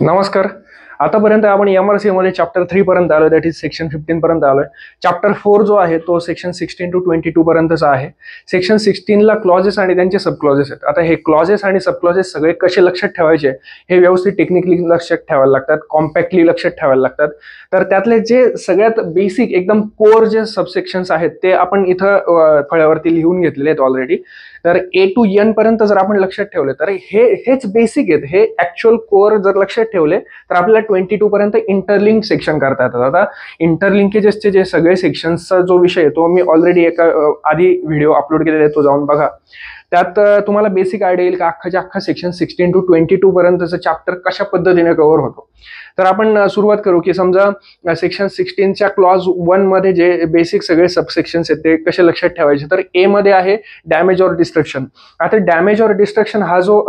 नमस्कार. आतापर्यंत आपण एमआरसी मध्ये चॅप्टर 3 पर्यंत आलोय, दॅट इज सेक्शन 15 पर्यंत आलोय. चॅप्टर 4 जो आहे तो सेक्शन 16 to 22 पर्यंतचा आहे. सेक्शन 16 ला क्लॉजेस आणि त्यांचे सब क्लॉजेस आहेत. आता हे क्लॉजेस आणि सब क्लॉजेस सगळे कसे लक्षात ठेवायचे हे व्यवस्थित टेक्निकली लक्षात ठेवायला लागतात, कॉम्पॅक्टली लक्षात ठेवायला लागतात. तर त्यातले जे सगळ्यात बेसिक एकदम कोर जे सबसेक्शन्स आहेत ते आपण इथं फळ्यावरती लिहून घेतलेले आहेत ऑलरेडी. तर ए टू एन पर्यंत जर आपण लक्षात ठेवले तर हेच बेसिक आहेत. हे ऍक्च्युअल कोर जर लक्षात ठेवले तर आपल्याला 22 पर्यंत इंटरलिंक सेक्शन करता येतात. आता इंटरलिंकेजेसचे जे सगळे सेक्शन्सचा जो विषय आहे तो मी ऑलरेडी एका आधी व्हिडिओ अपलोड केलेला आहे, तो जाऊन बघा. त्यात तुम्हाला बेसिक आयडिया येईल का अख्खा सेक्शन 16 to 22 पर्यंतचं चॅप्टर कशा पद्धतीने कव्हर होतो. तर आपण सुरुवात करू की समजा सेक्शन 16च्या क्लॉज 1 मध्ये जे बेसिक सगळे सबसेक्शन्स आहेत ते कसे लक्षात ठेवायचे. तर ए मध्ये आहे डॅमेज ऑर डिस्ट्रक्शन. आता डॅमेज ऑर डिस्ट्रक्शन हा जो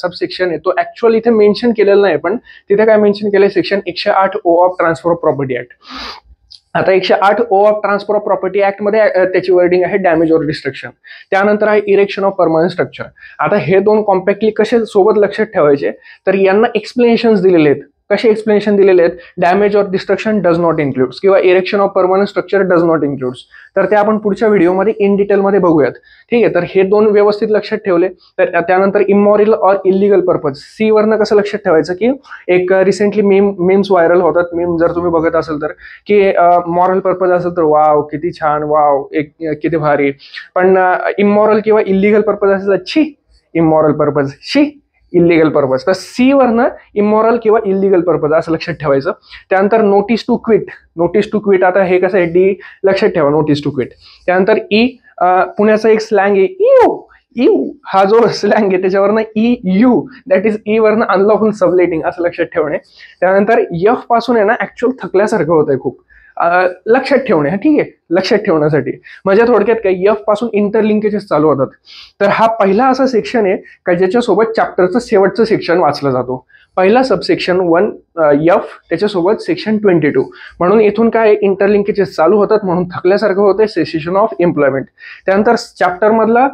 सबसेक्शन आहे तो ऍक्च्युअली इथे मेन्शन केलेला नाही, पण तिथे काय मेन्शन केलंय section 108 O of transfer of property act. आता 108 O of transfer of property act मध्ये त्याची वर्डिंग आहे डॅमेज ऑर डिस्ट्रक्शन. त्यानंतर आहे इरेक्शन ऑफ परमनंट स्ट्रक्चर. आता हे दोन कॉम्पॅक्टली कसे सोबत लक्षात ठेवायचे तर यांना एक्सप्लेनेशन्स दिलेले आहेत. कसे एक्सप्लेनेशन दिलेले आहेत, damage or destruction does not includes किंवा erection of permanent structure does not includes. तर ते आपण पुढच्या व्हिडिओमध्ये इन डिटेलमध्ये बघूयात. ठीक आहे, तर हे दोन व्यवस्थित लक्षात ठेवले. तर त्यानंतर immoral or illegal purpose, C वरनं कसं लक्षात ठेवायचं की एक रिसेंटली मीम्स व्हायरल होतात. मीम जर तुम्ही बघत असाल तर की मॉरल पर्पज असेल तर वाव किती छान, वाव एक किती भारी. पण इमॉरल किंवा इलिगल पर्पज असेल तर छी इमॉरल पर्पज, शी इलिगल पर्पज. तर सी वरनं इमॉरल किंवा इलिगल पर्पज असं लक्षात ठेवायचं. त्यानंतर notice to quit. Notice to quit आता हे कसं आहे, डी लक्षात ठेवा, नोटीस टू क्विट. त्यानंतर ई, पुण्याचा एक स्लँग आहे इयू. इयू हा जो स्लँग आहे त्याच्यावरनं E U, that is E वरनं अनलॉफुल सबलेटिंग असं लक्षात ठेवणे. त्यानंतर यफ पासून आहे ना ऍक्च्युअल थकल्यासारखं होतंय खूप, लक्षात ठेवणे. ठीक आहे, लक्षात ठेवण्यासाठी म्हणजे थोडक्यात काय यफ पासून इंटरलिंकेजेस चालू होतात. तर हा पहिला असा सेक्शन आहे का ज्याच्यासोबत चॅप्टरचं शेवटचं सेक्शन वाचलं जातो. पहिला सबसेक्शन 1 यफ, त्याच्यासोबत सेक्शन 22. म्हणून इथून काय इंटरलिंकेजेस चालू होतात म्हणून थकल्यासारखं होतं, सेसेशन ऑफ एम्प्लॉयमेंट. त्यानंतर चॅप्टर मधला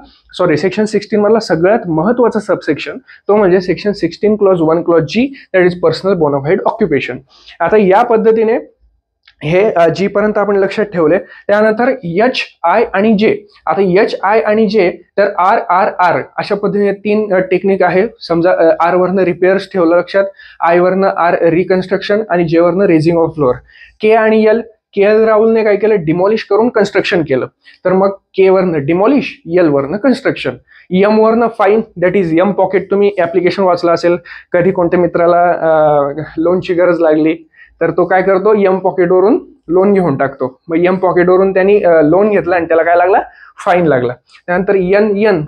सेक्शन 16 मधला सगळ्यात महत्वाचा सबसेक्शन तो म्हणजे section 16 clause 1 clause G, that is personal bonafide occupation. आता या पद्धतीने हे जी पर्यंत आपण लक्षात ठेवले. त्यानंतर एच आय आणि जे. आता एच आय आणि जे तर आर आर आर अशा पद्धतीने 3 टेक्निक आहे. समजा आर वरनं रिपेअर्स ठेवलं लक्षात, आय वरनं आर रिकन्स्ट्रक्शन आणि जे वरनं रेझिंग ऑफ फ्लोअर. के आणि एल, के एल राहुलने काय केलं, डिमॉलिश करून कन्स्ट्रक्शन केलं. तर मग के वरनं डिमॉलिश, एल वरनं कन्स्ट्रक्शन. एम वरनं fine, that is M pocket. तुम्ही ऍप्लिकेशन वाचलं असेल, कधी कोणत्या मित्राला लोनची गरज लागली तर तो काय करतो, एम पॉकेटवरून लोन घेऊन टाकतो. मग एम पॉकेटवरून त्यांनी लोन घेतला आणि त्याला काय लागला, फाईन लागला. त्यानंतर एन एन,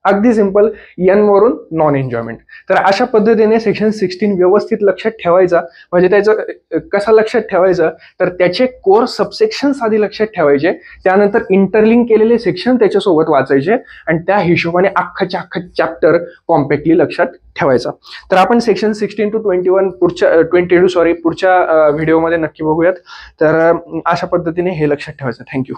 अगदी सिंपल, एन वरून नॉन एन्जॉयमेंट. तर अशा पद्धतीने सेक्शन 16 व्यवस्थित लक्षात ठेवायचा. म्हणजे त्याचं कसं लक्षात ठेवायचं तर त्याचे कोर सबसेक्शन्स आधी लक्षात ठेवायचे, त्यानंतर इंटरलिंक केलेले सेक्शन त्याच्यासोबत वाचायचे आणि त्या हिशोबाने अख्खाच्या अख्खा चॅप्टर कॉम्पॅक्टली लक्षात ठेवायचा. तर आपण सेक्शन 16 to 21 पुढच्या व्हिडिओमध्ये नक्की बघूयात. तर अशा पद्धतीने हे लक्षात ठेवायचं. थँक्यू.